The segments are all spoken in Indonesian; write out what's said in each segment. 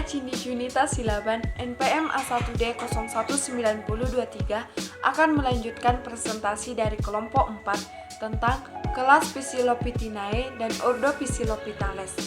Cindy Junita Silaban, NPM A1D 019023 akan melanjutkan presentasi dari kelompok 4 tentang kelas Psilopitinae dan ordo Psilopitales.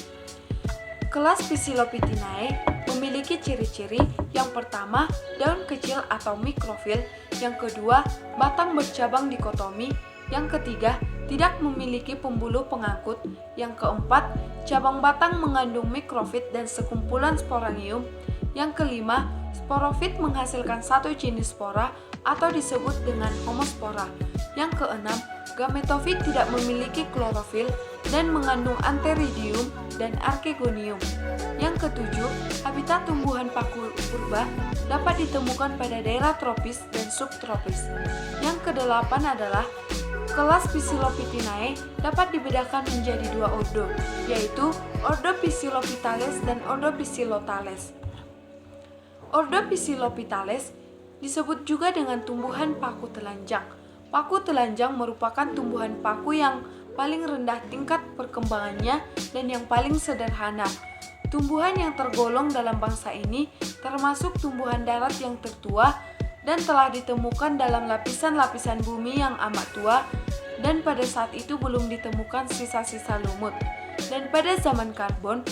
Kelas Psilopitinae memiliki ciri-ciri. Yang pertama, daun kecil atau mikrofil. Yang kedua, batang bercabang dikotomi. Yang ketiga, tidak memiliki pembuluh pengangkut. Yang keempat, cabang batang mengandung mikrofit dan sekumpulan sporangium. Yang kelima, sporofit menghasilkan satu jenis spora atau disebut dengan homospora. Yang keenam, gametofit tidak memiliki klorofil dan mengandung antheridium dan archegonium. Yang ketujuh, habitat tumbuhan paku purba dapat ditemukan pada daerah tropis dan subtropis. Yang kedelapan adalah kelas Psilopitinae dapat dibedakan menjadi dua ordo, yaitu ordo Psilopitales dan ordo Psilotales. Ordo Psilopitales disebut juga dengan tumbuhan paku telanjang. Paku telanjang merupakan tumbuhan paku yang paling rendah tingkat perkembangannya dan yang paling sederhana. Tumbuhan yang tergolong dalam bangsa ini termasuk tumbuhan darat yang tertua dan telah ditemukan dalam lapisan-lapisan bumi yang amat tua, dan pada saat itu belum ditemukan sisa-sisa lumut. Dan pada zaman karbon,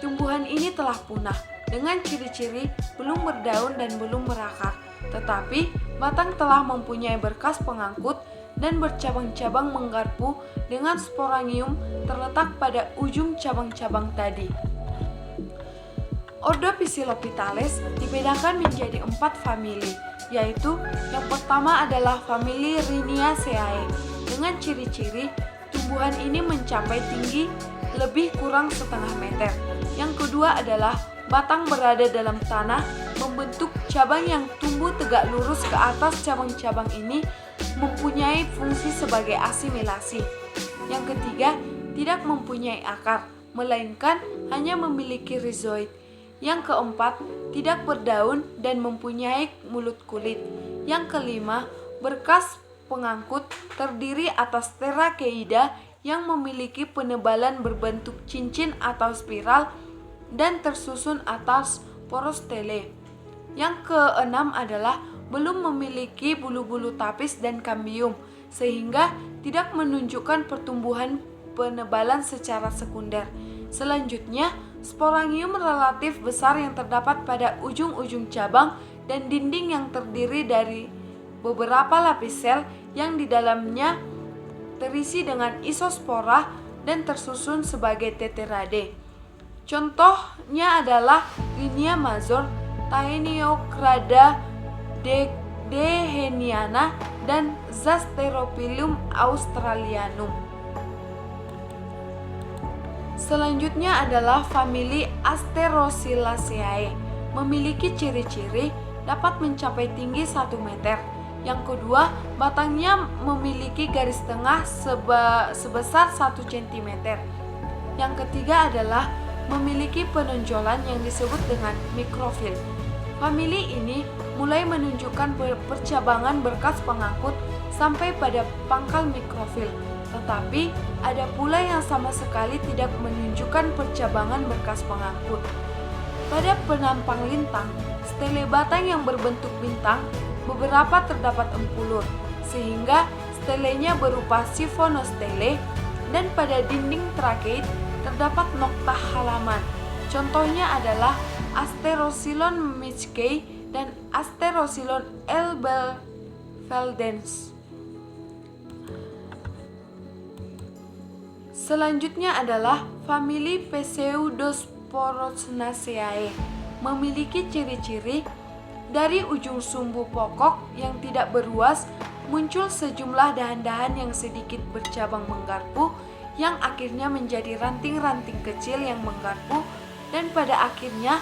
tumbuhan ini telah punah dengan ciri-ciri belum berdaun dan belum berakar, tetapi batang telah mempunyai berkas pengangkut dan bercabang-cabang menggarpu dengan sporangium terletak pada ujung cabang-cabang tadi. Ordo Psilopitales dibedakan menjadi 4 famili, yaitu yang pertama adalah famili Rhiniaceae. Dengan ciri-ciri, tumbuhan ini mencapai tinggi lebih kurang setengah meter. Yang kedua adalah batang berada dalam tanah, membentuk cabang yang tumbuh tegak lurus ke atas. Cabang-cabang ini mempunyai fungsi sebagai asimilasi. Yang ketiga, tidak mempunyai akar, melainkan hanya memiliki rizoid. Yang keempat, tidak berdaun dan mempunyai mulut kulit. Yang kelima, berkas pengangkut terdiri atas terakeida yang memiliki penebalan berbentuk cincin atau spiral dan tersusun atas porostele. Yang keenam adalah belum memiliki bulu-bulu tapis dan kambium, sehingga tidak menunjukkan pertumbuhan penebalan secara sekunder. Selanjutnya, sporangium relatif besar yang terdapat pada ujung-ujung cabang dan dinding yang terdiri dari beberapa lapis sel yang di dalamnya terisi dengan isospora dan tersusun sebagai teterade. Contohnya adalah Rhinia major, Taeniocrada deheniana, dan Zasterophyllum australianum. Selanjutnya adalah famili Asterosylaceae. Memiliki ciri-ciri dapat mencapai tinggi 1 meter. Yang kedua, batangnya memiliki garis tengah sebesar 1 cm. Yang ketiga adalah memiliki penonjolan yang disebut dengan mikrofil. Famili ini mulai menunjukkan percabangan berkas pengangkut sampai pada pangkal mikrofil. Tetapi ada pula yang sama sekali tidak menunjukkan percabangan berkas pengangkut. Pada penampang lintang, stele batang yang berbentuk bintang, beberapa terdapat empulur, sehingga stelenya berupa siphonostele, dan pada dinding trakeid terdapat nokta halaman. Contohnya adalah Asterosilon michkei dan Asterosilon elberfeldens. Selanjutnya adalah famili Pseudosporonaceae. Memiliki ciri-ciri dari ujung sumbu pokok yang tidak beruas muncul sejumlah dahan-dahan yang sedikit bercabang menggarpu yang akhirnya menjadi ranting-ranting kecil yang menggarpu dan pada akhirnya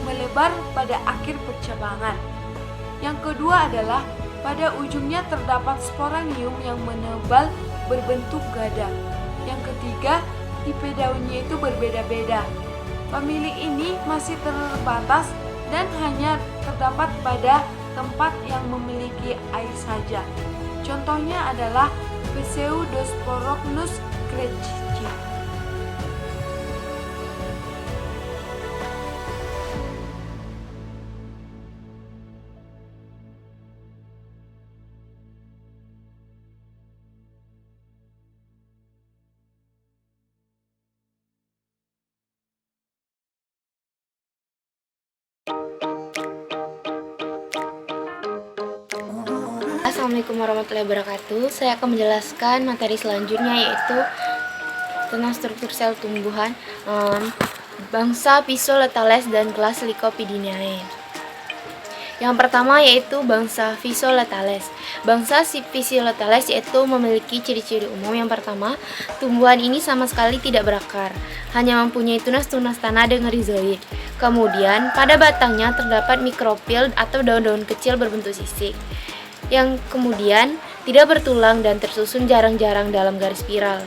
melebar pada akhir percabangan. Yang kedua adalah pada ujungnya terdapat sporangium yang menebal berbentuk gada. Yang ketiga, tipe daunnya itu berbeda-beda. Famili ini masih terbatas dan hanya terdapat pada tempat yang memiliki air saja. Contohnya adalah Pseudosporocnus grecici. Assalamualaikum warahmatullahi wabarakatuh. Saya akan menjelaskan materi selanjutnya, yaitu tentang struktur sel tumbuhan, bangsa Physolotales dan kelas Lycopodidae. Yang pertama yaitu bangsa Physolotales. Bangsa Physolotales yaitu memiliki ciri-ciri umum. Yang pertama, tumbuhan ini sama sekali tidak berakar, hanya mempunyai tunas-tunas tanah dengan rizoid. Kemudian, pada batangnya terdapat mikropil atau daun-daun kecil berbentuk sisik, yang kemudian tidak bertulang dan tersusun jarang-jarang dalam garis spiral.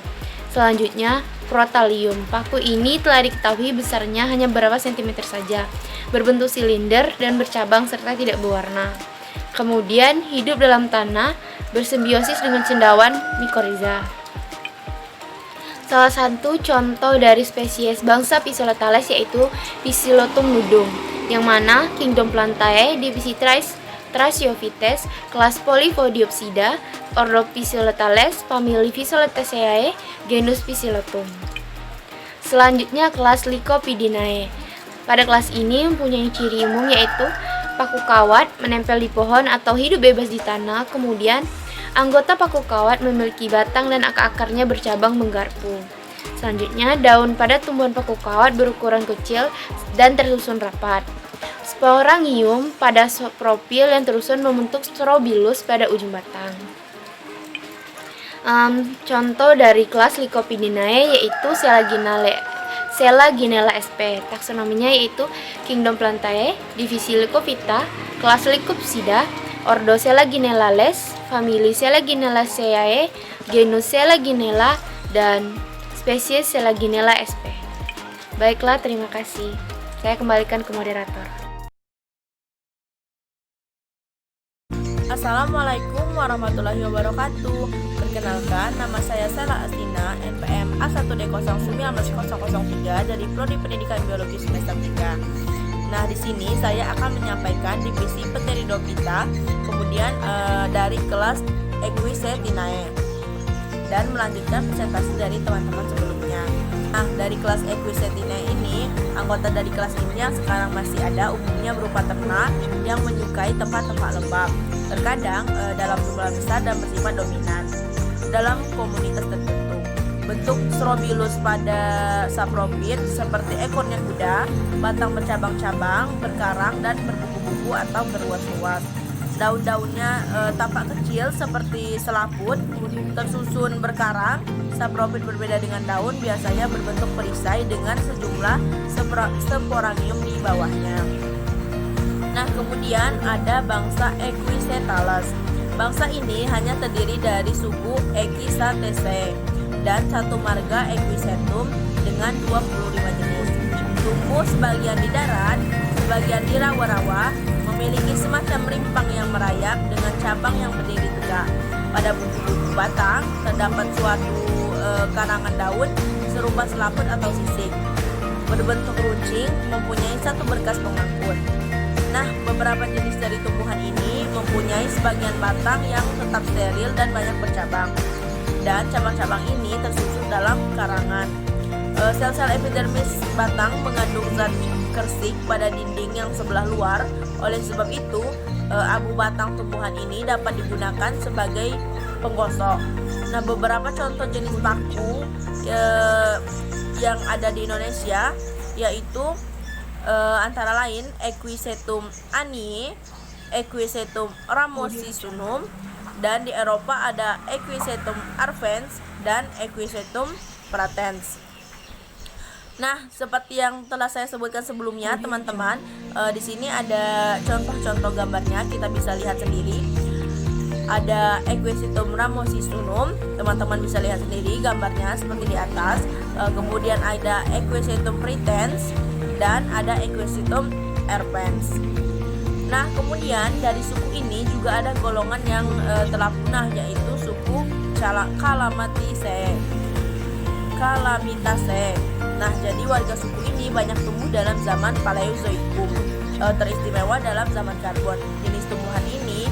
Selanjutnya, Crotalium. Paku ini telah diketahui besarnya hanya beberapa sentimeter saja, berbentuk silinder dan bercabang serta tidak berwarna. Kemudian, hidup dalam tanah, bersimbiosis dengan cendawan mycorrhiza. Salah satu contoh dari spesies bangsa Physolotales yaitu Physilotum nudum, yang mana Kingdom Plantae, divisi Trachyophytes, kelas Polypodiopsida, ordo Physolotales, famili Physolothaceae, genus Physilotum. Selanjutnya kelas Lycopodidae. Pada kelas ini mempunyai ciri umum yaitu paku kawat menempel di pohon atau hidup bebas di tanah. Kemudian anggota paku kawat memiliki batang dan akar-akarnya bercabang menggarpu. Selanjutnya, daun pada tumbuhan paku kawat berukuran kecil dan tersusun rapat. Sporangium pada sapropil yang tersusun membentuk strobilus pada ujung batang. Contoh dari kelas Lycopodidae yaitu Selaginella sp. Taksonominya yaitu Kingdom Plantae, divisi Lycophyta, kelas Lycopsida, ordo Selaginellales, famili Selaginellaceae, genus Selaginella, dan spesies Selaginella sp. Baiklah, terima kasih. Saya kembalikan ke moderator. Assalamualaikum warahmatullahi wabarakatuh. Perkenalkan, nama saya Sela Astina, NPM A1D0190003 dari Prodi Pendidikan Biologi semester 3. Nah, di sini saya akan menyampaikan divisi Pteridophyta, kemudian dari kelas Equisetinae, dan melanjutkan presentasi dari teman-teman sebelumnya. Nah, dari kelas Equisetinae ini, anggota dari kelas ini yang sekarang masih ada umumnya berupa ternak yang menyukai tempat-tempat lembab. Terkadang dalam jumlah besar dan bersifat dominan dalam komunitas tertentu. Bentuk strobilus pada sapropit seperti ekornya kuda, batang bercabang-cabang, berkarang dan berbuku-buku atau berluas-luas. Daun-daunnya tampak kecil seperti selaput, tersusun berkarang. Sapropit berbeda dengan daun, biasanya berbentuk perisai dengan sejumlah sporangium di bawahnya. Nah, kemudian ada bangsa Equisetales. Bangsa ini hanya terdiri dari suku Equisaceae dan satu marga Equisetum dengan 25 jenis. Tumbuh sebagian di darat, sebagian di rawa-rawa, memiliki semacam rimpang yang merayap dengan cabang yang berdiri tegak. Pada buku-buku batang terdapat suatu karangan daun serupa selaput atau sisik. Berbentuk runcing, mempunyai satu berkas pengangkut. Nah, beberapa jenis dari tumbuhan ini mempunyai sebagian batang yang tetap steril dan banyak bercabang. Dan cabang-cabang ini tersusun dalam karangan. Sel-sel epidermis batang mengandung zat kersik pada dinding yang sebelah luar. Oleh sebab itu, abu batang tumbuhan ini dapat digunakan sebagai penggosok. Nah, beberapa contoh jenis paku yang ada di Indonesia yaitu antara lain Equisetum anii, Equisetum ramosisunum, dan di Eropa ada Equisetum arvens dan Equisetum pratense. Nah, seperti yang telah saya sebutkan sebelumnya, teman-teman, di sini ada contoh-contoh gambarnya, kita bisa lihat sendiri. Ada Equisetum ramosisunum, teman-teman bisa lihat sendiri gambarnya seperti di atas. Kemudian ada Equisetum pratense dan ada Equisetum arvens. Nah, kemudian dari suku ini juga ada golongan yang telah punah, yaitu suku Calamitaceae. Nah, jadi warga suku ini banyak tumbuh dalam zaman Paleozoikum, teristimewa dalam zaman karbon. Jenis tumbuhan ini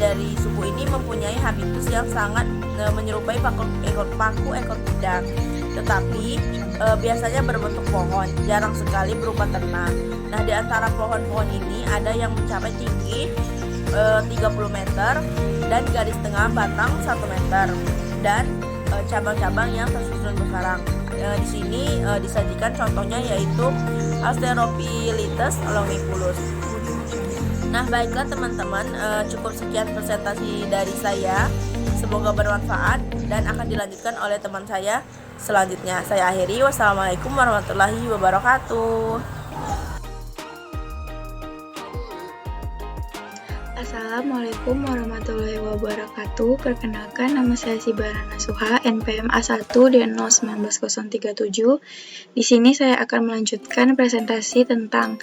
dari suku ini mempunyai habitus yang sangat menyerupai paku ekor kuda, tetapi biasanya berbentuk pohon, jarang sekali berupa ternak. Nah, di antara pohon-pohon ini ada yang mencapai tinggi 30 meter dan garis tengah batang 1 meter dan cabang-cabang yang tersusun berkarang. Di sini disajikan contohnya yaitu Asterophyllus longiculus. Nah, baiklah teman-teman, cukup sekian presentasi dari saya. Semoga bermanfaat dan akan dilanjutkan oleh teman saya selanjutnya. Saya akhiri. Wassalamualaikum warahmatullahi wabarakatuh. Assalamualaikum warahmatullahi wabarakatuh. Perkenalkan, nama saya Sibara Nasuha, NPM A1 DN 019037. Di sini saya akan melanjutkan presentasi tentang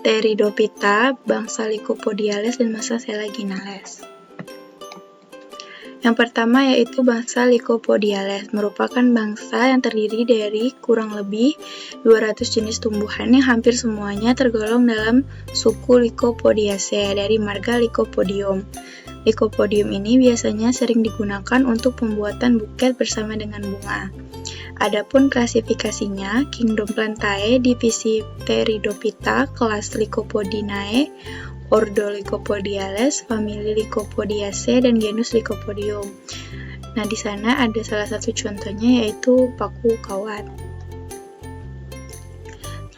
Pteridophyta, bangsa Lycopodiales dan bangsa Selaginales. Yang pertama yaitu bangsa Lycopodiales, merupakan bangsa yang terdiri dari kurang lebih 200 jenis tumbuhan yang hampir semuanya tergolong dalam suku Lycopodiaceae dari marga Lycopodium. Lycopodium ini biasanya sering digunakan untuk pembuatan buket bersama dengan bunga. Adapun klasifikasinya, Kingdom Plantae, divisi Pteridophyta, kelas Lycopodinae, Ordo Lycopodiales, famili Lycopodiaceae, dan genus Lycopodium. Nah, di sana ada salah satu contohnya yaitu paku kawat.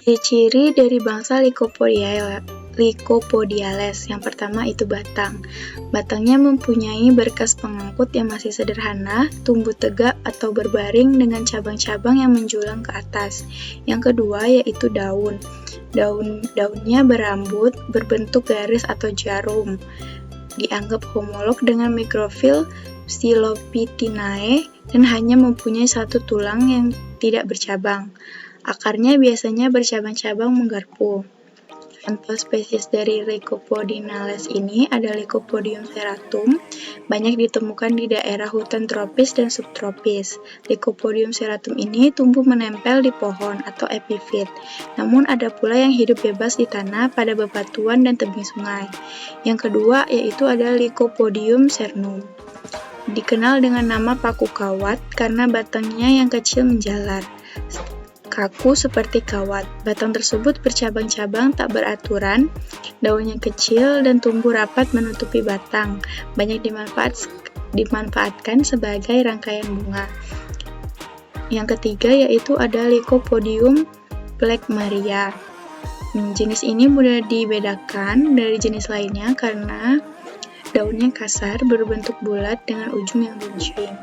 Ciri-ciri dari bangsa Lycopodiales, yang pertama itu batang. Batangnya mempunyai berkas pengangkut yang masih sederhana, tumbuh tegak atau berbaring dengan cabang-cabang yang menjulang ke atas. Yang kedua yaitu daun. Daunnya berambut, berbentuk garis atau jarum. Dianggap homolog dengan mikrofil Psilophytinae dan hanya mempunyai satu tulang yang tidak bercabang. Akarnya biasanya bercabang-cabang menggarpu. Contoh spesies dari Lycopodinales ini ada Lycopodium serratum, banyak ditemukan di daerah hutan tropis dan subtropis. Lycopodium serratum ini tumbuh menempel di pohon atau epifit, namun ada pula yang hidup bebas di tanah pada bebatuan dan tebing sungai. Yang kedua yaitu ada Lycopodium cernum. Dikenal dengan nama paku kawat karena batangnya yang kecil menjalar, kaku seperti kawat. Batang tersebut bercabang-cabang tak beraturan, daunnya kecil dan tumbuh rapat menutupi batang. Banyak dimanfaatkan sebagai rangkaian bunga. Yang ketiga yaitu ada Lycopodium plekmaria. Jenis ini mudah dibedakan dari jenis lainnya karena daunnya kasar, berbentuk bulat dengan ujung yang runcing.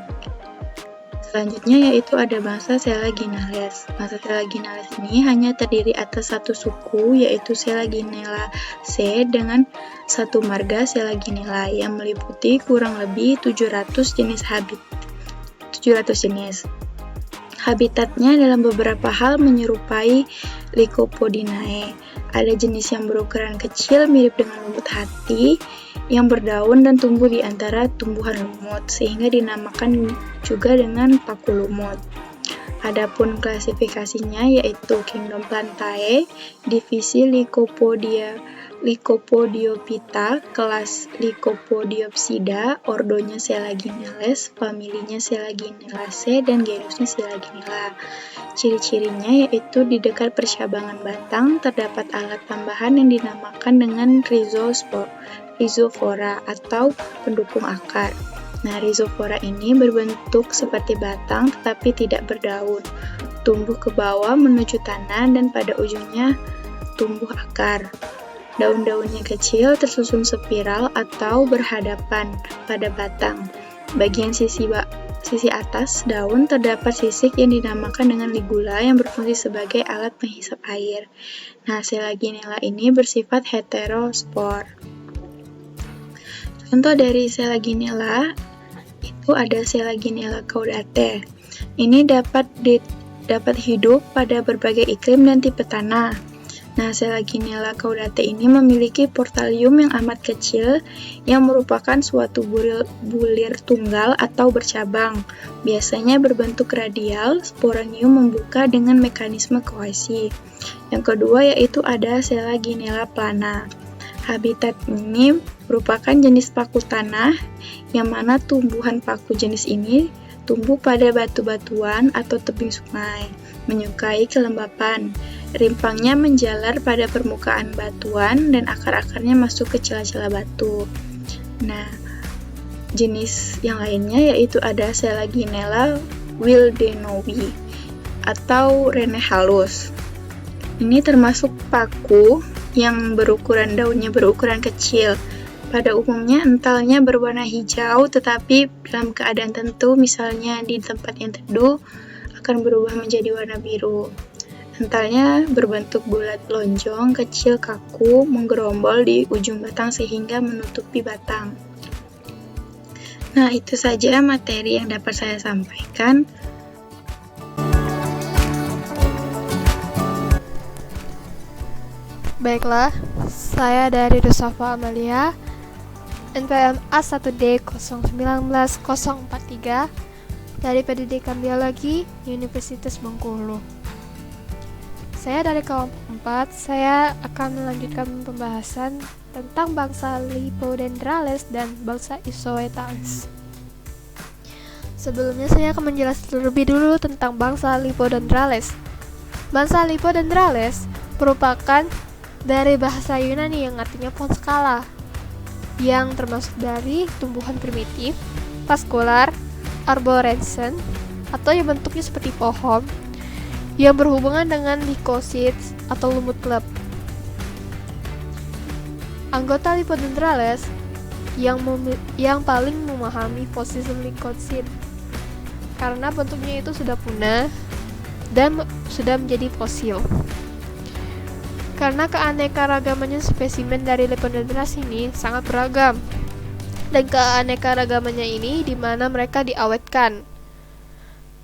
Selanjutnya yaitu ada bangsa Selaginales. Bangsa Selaginales ini hanya terdiri atas satu suku yaitu Selaginellaaceae dengan satu marga Selaginella yang meliputi kurang lebih 700 jenis. Habitatnya dalam beberapa hal menyerupai Lycopodinae. Ada jenis yang berukuran kecil mirip dengan lumut hati, yang berdaun dan tumbuh di antara tumbuhan lumut, sehingga dinamakan juga dengan paku lumut. Adapun klasifikasinya yaitu Kingdom Plantae, divisi Lycopodiophyta, kelas Lycopodiopsida, ordonya Selaginelles, familinya Selaginellaceae, dan genusnya Selaginella. Ciri-cirinya yaitu di dekat percabangan batang terdapat alat tambahan yang dinamakan dengan rhizofora atau pendukung akar. Nah, rhizofora ini berbentuk seperti batang tetapi tidak berdaun, tumbuh ke bawah menuju tanah dan pada ujungnya tumbuh akar. Daun-daunnya kecil tersusun spiral atau berhadapan pada batang. Bagian sisi atas daun terdapat sisik yang dinamakan dengan ligula yang berfungsi sebagai alat penghisap air. Nah, Selaginella ini bersifat heterospor. Contoh dari Selaginella itu ada Selaginella caudate. Ini dapat hidup pada berbagai iklim dan tipe tanah. Nah, Selaginella caudate ini memiliki portalium yang amat kecil yang merupakan suatu bulir tunggal atau bercabang. Biasanya berbentuk radial, sporanium membuka dengan mekanisme kohesi. Yang kedua yaitu ada Selaginella plana. Habitat ini merupakan jenis paku tanah yang mana tumbuhan paku jenis ini tumbuh pada batu-batuan atau tebing sungai, menyukai kelembapan. Rimpangnya menjalar pada permukaan batuan dan akar-akarnya masuk ke celah-celah batu. Nah, jenis yang lainnya yaitu ada Selaginella wildenowi atau rene halus. Ini termasuk paku yang daunnya berukuran kecil. Pada umumnya entalnya berwarna hijau, tetapi dalam keadaan tertentu, misalnya di tempat yang teduh, akan berubah menjadi warna biru. Entalnya berbentuk bulat lonjong, kecil, kaku, menggerombol di ujung batang sehingga menutupi batang. Nah, itu saja materi yang dapat saya sampaikan. Baiklah, saya dari Rusafa Amalia, NPM A1D 019043 dari Pendidikan Biologi Universitas Bengkulu. Saya dari kelompok 4, saya akan melanjutkan pembahasan tentang bangsa Lipodendrales dan bangsa Isoetales. Sebelumnya saya akan menjelaskan terlebih dulu tentang bangsa Lipodendrales. Bangsa Lipodendrales merupakan dari bahasa Yunani yang artinya pohon skala, yang termasuk dari tumbuhan primitif, vaskular, arborescent, atau yang bentuknya seperti pohon, yang berhubungan dengan leukocytes atau lumut klep. Anggota Lipodendrales yang paling memahami posisi leukocyte karena bentuknya itu sudah punah dan sudah menjadi fosil. Karena keanekaragamannya spesimen dari Lipodendrales ini sangat beragam, dan keanekaragamannya ini di mana mereka diawetkan.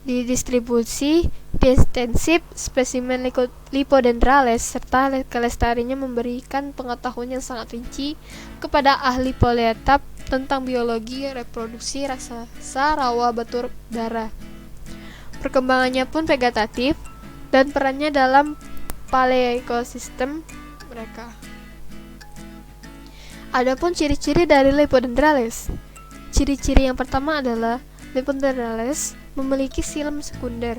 Di distribusi ekstensif spesimen Lipodendrales serta kelestariannya memberikan pengetahuan yang sangat rinci kepada ahli polietap tentang biologi reproduksi raksasa rawa batu bara. Perkembangannya pun vegetatif dan perannya dalam paleoekosistem mereka. Adapun ciri-ciri dari Lipodendrales. Ciri-ciri yang pertama adalah Lipodendrales memiliki xilem sekunder.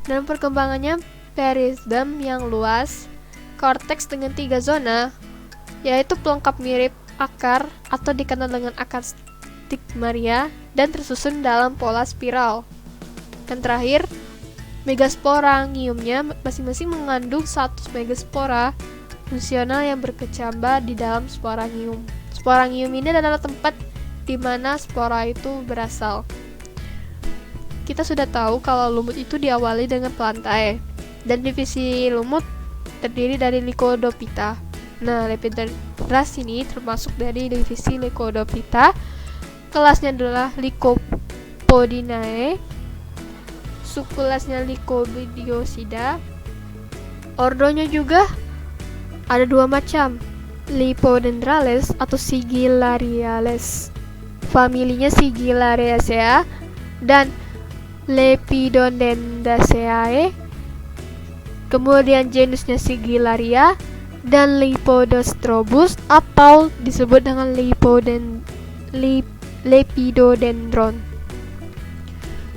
Dan perkembangannya peristem yang luas, korteks dengan 3 zona, yaitu pelengkap mirip akar atau dikenal dengan akar stigmaria dan tersusun dalam pola spiral. Dan terakhir, megasporangiumnya masing-masing mengandung 1 megaspora fungsional yang berkecambah di dalam sporangium. Sporangium ini adalah tempat di mana spora itu berasal. Kita sudah tahu kalau lumut itu diawali dengan pelantai, dan divisi lumut terdiri dari Lycodophyta. Nah, Lipodendrales ini termasuk dari divisi Lycodophyta. Kelasnya adalah Lycopodinae, subkelasnya Lycobodiosida. Ordonya juga ada 2 macam, Lipodendrales atau Sigillariales. Familinya Sigillariaceae dan Lepidodendrosaceae. Kemudian genusnya Sigillaria dan Lepidostrobus atau disebut dengan Lepidodendron.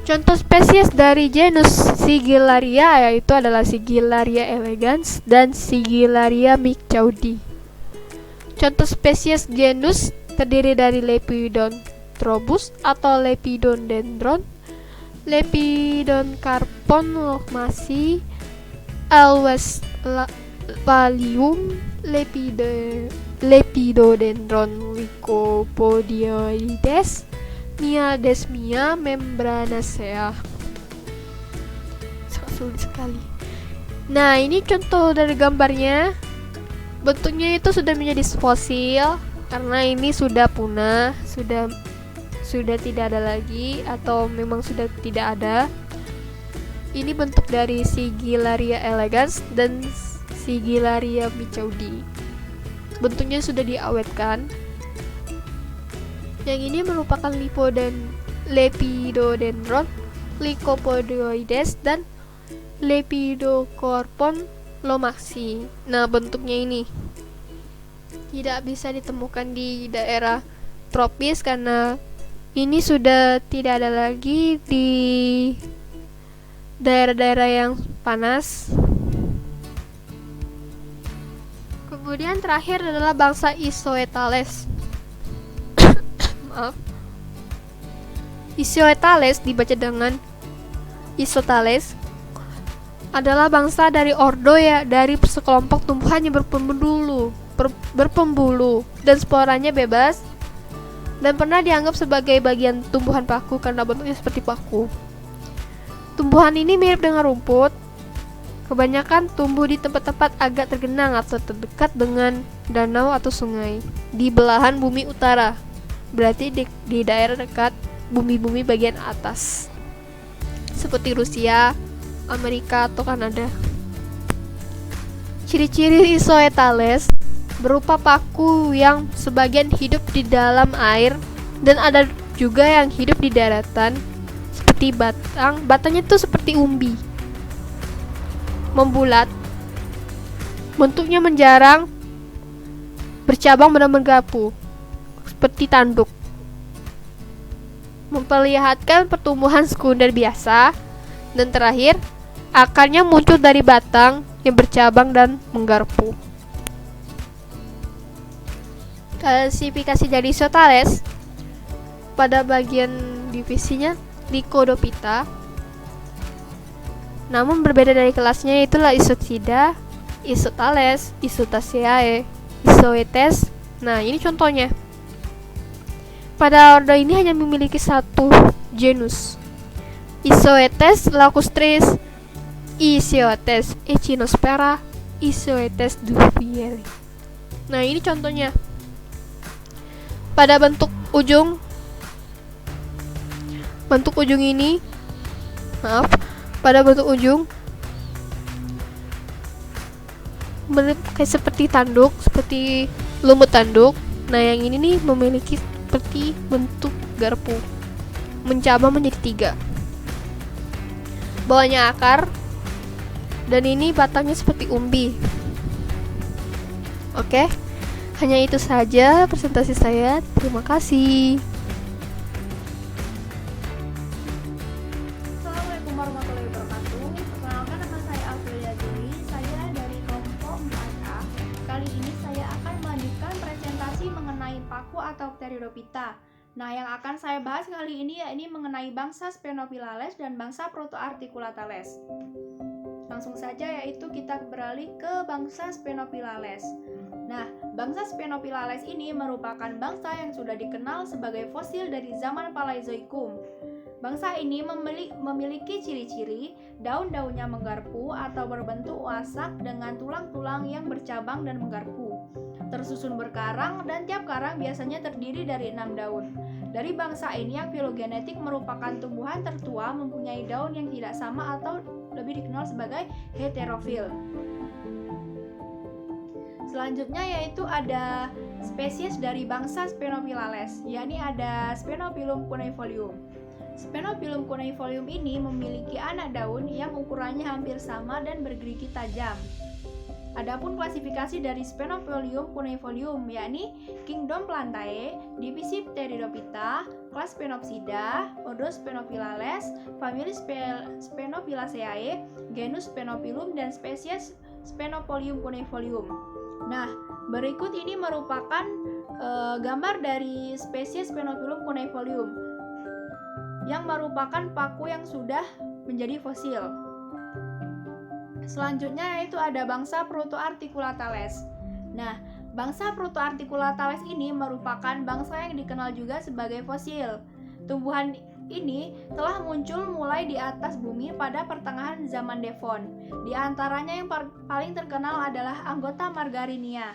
Contoh spesies dari genus Sigillaria yaitu adalah Sigillaria elegans dan Sigillaria miccaudi. Contoh spesies genus terdiri dari Lepidodstrobus atau Lepidodendron, Lepidoncarpon logmasi, Alwes Valium, Lepidodendron Lycopodioides, Miadesmia membranacea. Sangat sulit sekali. Nah, ini contoh dari gambarnya. Bentuknya itu sudah menjadi fosil karena ini sudah punah, sudah tidak ada lagi atau memang sudah tidak ada. Ini bentuk dari Sigillaria elegans dan Sigillaria miccaudi. Bentuknya sudah diawetkan. Yang ini merupakan Lepidodendron, Lycopodioides dan Lepidocarpon lomaxi. Nah, bentuknya ini tidak bisa ditemukan di daerah tropis karena ini sudah tidak ada lagi di daerah-daerah yang panas. Kemudian terakhir adalah bangsa Isoetales. Maaf. Isoetales dibaca dengan Isotales adalah bangsa dari ordo dari sekelompok tumbuhan yang berpembuluh dan sporanya bebas dan pernah dianggap sebagai bagian tumbuhan paku karena bentuknya seperti paku. Tumbuhan ini mirip dengan rumput. Kebanyakan tumbuh di tempat-tempat agak tergenang atau terdekat dengan danau atau sungai di belahan bumi utara, berarti di daerah dekat bumi-bumi bagian atas seperti Rusia, Amerika atau Kanada. Ciri-ciri Isoetales berupa paku yang sebagian hidup di dalam air dan ada juga yang hidup di daratan seperti batangnya tuh seperti umbi, membulat, bentuknya menjarang, bercabang dan menggapu seperti tanduk, memperlihatkan pertumbuhan sekunder biasa, dan terakhir akarnya muncul dari batang yang bercabang dan menggarpu. Klasifikasi dari Isoetales pada bagian divisinya Lycodopita, namun berbeda dari kelasnya, yaitulah Isotida, Isotales, Isotaceae, Isoetes. Nah, ini contohnya. Pada ordo ini hanya memiliki satu genus, Isoetes lacustris, Isoetes echinospera, Isoetes duvieri. Nah, ini contohnya. Pada bentuk ujung ini, pada bentuk ujung kayak seperti tanduk, seperti lumut tanduk. Nah, yang ini nih memiliki seperti bentuk garpu, mencabang menjadi 3. Bawahnya akar, dan ini batangnya seperti umbi. Oke, hanya itu saja presentasi saya. Terima kasih. Assalamualaikum warahmatullahi wabarakatuh. Perkenalkan, nama saya Alfilia Juli. Saya dari kelompok 4A. Kali ini saya akan melanjutkan presentasi mengenai paku atau Pteridophyta. Nah, yang akan saya bahas kali ini yakni mengenai bangsa Sphenophyllales dan bangsa Protoarticulatales. Langsung saja, yaitu kita beralih ke bangsa Sphenophyllales. Nah, bangsa Sphenophyllales ini merupakan bangsa yang sudah dikenal sebagai fosil dari zaman Paleozoikum. Bangsa ini memiliki ciri-ciri daun-daunnya menggarpu atau berbentuk wasak dengan tulang-tulang yang bercabang dan menggarpu, tersusun berkarang, dan tiap karang biasanya terdiri dari 6 daun. Dari bangsa ini yang filogenetik merupakan tumbuhan tertua mempunyai daun yang tidak sama atau lebih dikenal sebagai heterofil. Selanjutnya yaitu ada spesies dari bangsa Sphenophyllales, yakni ada Sphenophyllum cuneifolium. Sphenophyllum cuneifolium ini memiliki anak daun yang ukurannya hampir sama dan bergerigi tajam. Adapun klasifikasi dari Sphenophyllum cuneifolium yakni Kingdom Plantae, divisi Pteridophyta, kelas Sphenopsida, ordo Sphenophyllales, famili Sphenophyllaceae, genus Sphenophyllum, dan spesies Sphenophyllum cuneifolium. Nah, berikut ini merupakan gambar dari spesies Sphenophyllum cuneifolium yang merupakan paku yang sudah menjadi fosil. Selanjutnya yaitu ada bangsa Protoarticulatales. Nah, bangsa Protoarticulatales ini merupakan bangsa yang dikenal juga sebagai fosil. Tumbuhan ini telah muncul mulai di atas bumi pada pertengahan zaman Devon. Di antaranya yang paling terkenal adalah anggota Margarinia,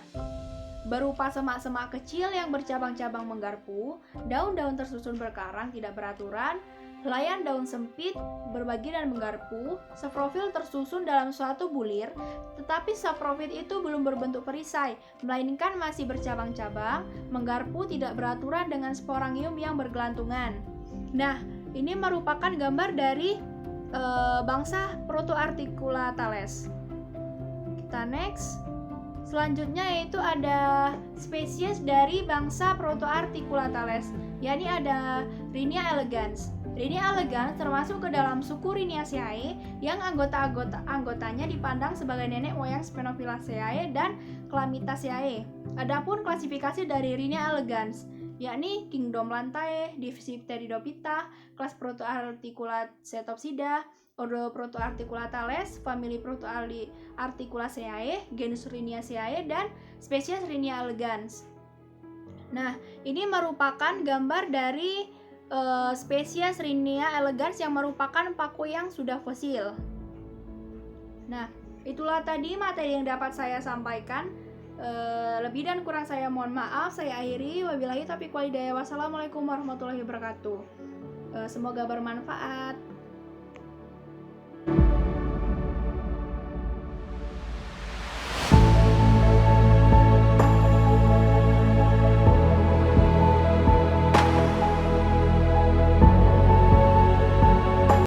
berupa semak-semak kecil yang bercabang-cabang menggarpu, daun-daun tersusun berkarang tidak beraturan, helaian daun sempit, berbagi dan menggarpu, saprofil tersusun dalam suatu bulir, tetapi saprofit itu belum berbentuk perisai, melainkan masih bercabang-cabang, menggarpu tidak beraturan dengan sporangium yang bergelantungan. Nah, ini merupakan gambar dari bangsa Protoarticulatales. Kita next. Selanjutnya yaitu ada spesies dari bangsa Protoarticulatales, yakni ada Rhynia elegans. Rhynia elegans termasuk ke dalam suku Rhyniaceae yang anggotanya dipandang sebagai nenek moyang Sphenophyllaceae dan Chlamydaceae. Adapun klasifikasi dari Rhynia elegans, yakni kingdom Lantae, divisi Pteridophyta, kelas Protoarticulata ordo Protoarticulatales, famili Protoarticulaceae, genus Rhyniaceae, dan spesies Rhynia elegans. Nah, ini merupakan gambar dari spesies Rhynia elegans yang merupakan paku yang sudah fosil. Nah, itulah tadi materi yang dapat saya sampaikan. Lebih dan kurang saya mohon maaf. Saya akhiri. Wabillahi taufiq wal hidayah. Wassalamualaikum warahmatullahi wabarakatuh. Semoga bermanfaat.